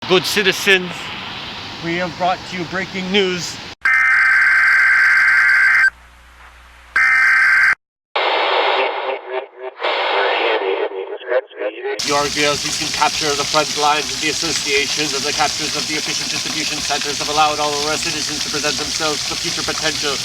Good citizens, we have brought you breaking news. The orgburo seeking capture of the front lines of the associations of the captures of the efficient distribution centers have allowed all of our citizens to present themselves to the future potential.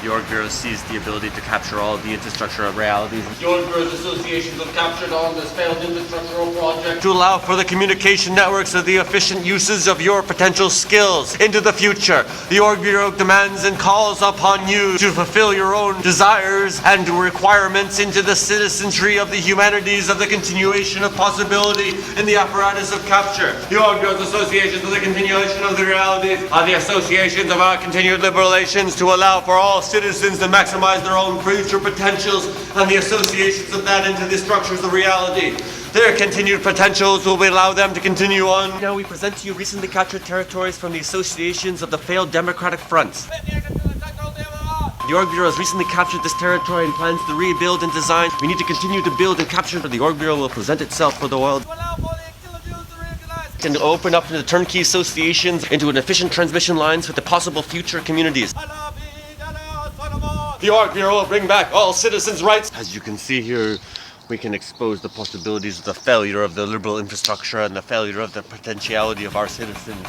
The orgburo seized the ability to capture all of the infrastructural realities. The orgburo's associations have captured all of this failed infrastructural project to allow for the communication networks of the efficient uses of your potential skills into the future. The orgburo demands and calls upon you to fulfill your own desires and requirements into the citizenry of the humanities of the continuation of possibility in the apparatus of capture. The orgburo's associations of the continuation of the realities are the associations of our continued liberations to allow for all citizens to maximize their own future potentials and the associations of that into the structures of reality. Their continued potentials will allow them to continue on. Now we present to you recently captured territories from the associations of the failed democratic fronts. The orgburo has recently captured this territory and plans to rebuild and design. We need to continue to build and capture. The orgburo will present itself for the world and open up the turnkey associations into an efficient transmission lines with the possible future communities. The orgburo will bring back all citizens' rights. As you can see here, we can expose the possibilities of the failure of the liberal infrastructure and the failure of the potentiality of our citizens.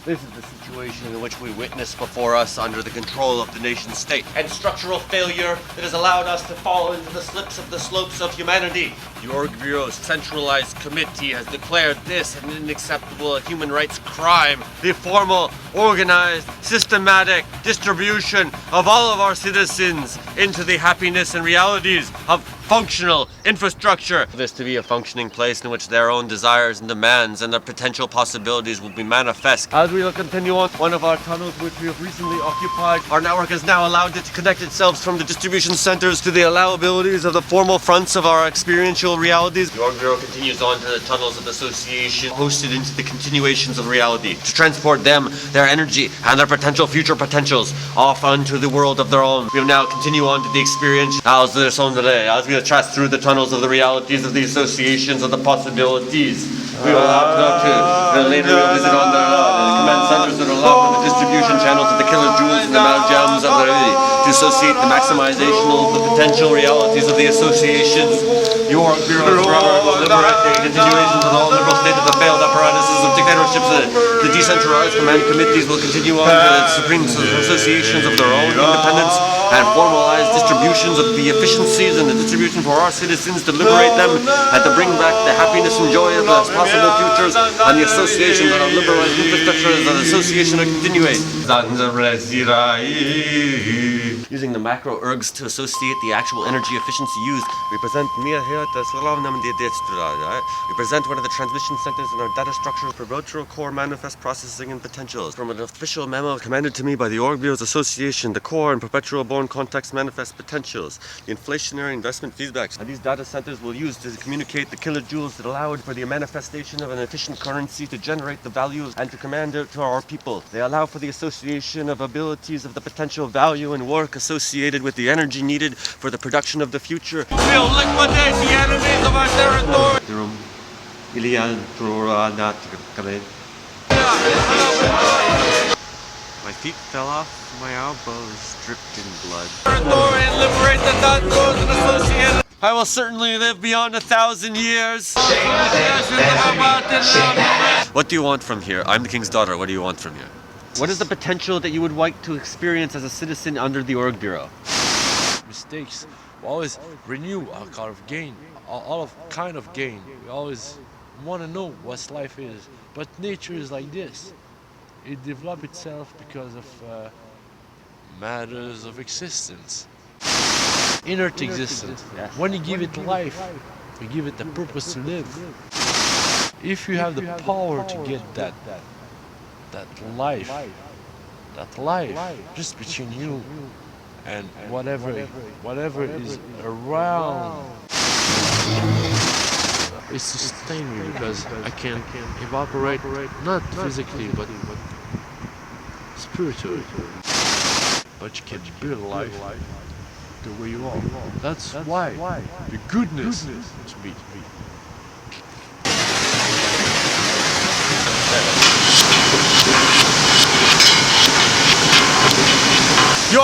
This is the situation in which we witness before us under the control of the nation state and structural failure that has allowed us to fall into the slopes of humanity. The orgburo's centralized committee has declared this an unacceptable human rights crime. The formal, organized, systematic distribution of all of our citizens into the happiness and realities of functional infrastructure. For this to be a functioning place in which their own desires and demands and their potential possibilities will be manifest. As we will continue on, one of our tunnels which we have recently occupied, our network has now allowed it to connect itself from the distribution centers to the allowabilities of the formal fronts of our experiential realities. The orgburo continues on to the tunnels of association, hosted into the continuations of reality, to transport them, their energy, and their potential future potentials off onto the world of their own. We will now continue on to the experience as we traverse through the tunnels of the realities of the associations of the possibilities. We will have to later we'll visit on the command centers that allow for the distribution channels of the kilojoules and the malgems of the to associate the maximization of the potential realities of the associations. The orgburo forever will liberate the continuations of all liberal state of the failed apparatuses of dictatorships. The decentralized command committees will continue on to the supreme associations of their own independence and formalized distributions of the efficiencies and the distribution for our citizens to liberate them and to bring back the happiness and joy of the possible futures and the associations that are liberalized infrastructures and association of continuate. Using the macro ergs to associate the actual energy efficiency used, we present we present one of the transmission centers in our data structure for virtual core manifest processing and potentials. From an official memo commanded to me by the orgburo's association, the core and perpetual born context manifest potentials, the inflationary investment feedbacks, and these data centers will use to communicate the kilojoules that allowed for the manifestation of an efficient currency to generate the values and to command it to our people. They allow for the association of abilities of the potential value and work associated with the energy needed for the production of the future. We'll liquidate the enemies of our territory! My feet fell off, my elbows dripped in blood. And liberate the non-those and associated. I will certainly live beyond 1,000 years. What do you want from here? I'm the king's daughter. What do you want from here? What is the potential that you would like to experience as a citizen under the orgburo? Mistakes. We always renew our kind of gain, all of kind of gain. We always want to know what life is. But nature is like this. It develops itself because of matters of existence. Inert existence. Yes. When you give it life, you give it the purpose to live. If you have the power to get that life just between you and whatever is around, it sustains me because I can evaporate, not physically but spiritually. But you can build life the way you are. That's why the goodness to be.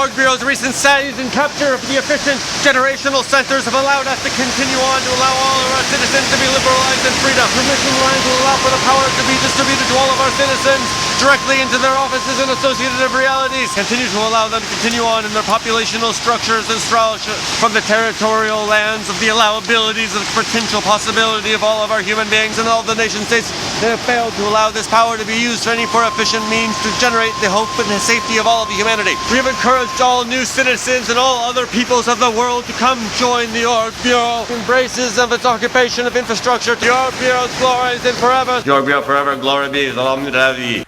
Orgburo's recent seize and capture of the efficient generational centers have allowed us to continue on to allow all of our citizens to be liberalized and freedom. Permission lines will allow for the power to be distributed to all of our citizens directly into their offices and associated realities. Continue to allow them to continue on in their populational structures and structure from the territorial lands of the allowabilities of the potential possibility of all of our human beings and all the nation states that have failed to allow this power to be used for efficient means to generate the hope and the safety of all of humanity. We have encouraged all new citizens and all other peoples of the world to come join the Orgburo embraces of its occupation of infrastructure. The Orgburo's glory is in forever. The Orgburo forever, glory be, the Lord.